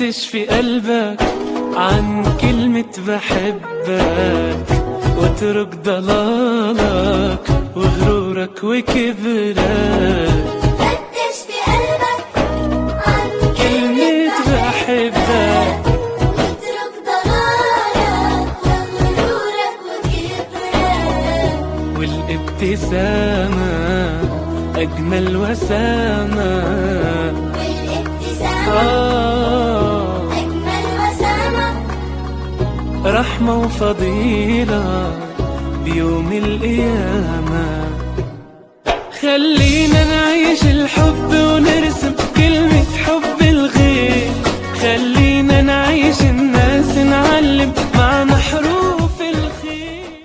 تشفي قلبك عن كلمة بحبك، واترك ضلالك وغرورك وكبرك. فتش في قلبك عن كلمة بحبك، واترك ضلالك وغرورك وكبرك. والابتسامة أجمل وسامة، أجمل وسامة، رحمة وفضيلة بيوم القيامة. خلينا نعيش الحب ونرسم كلمة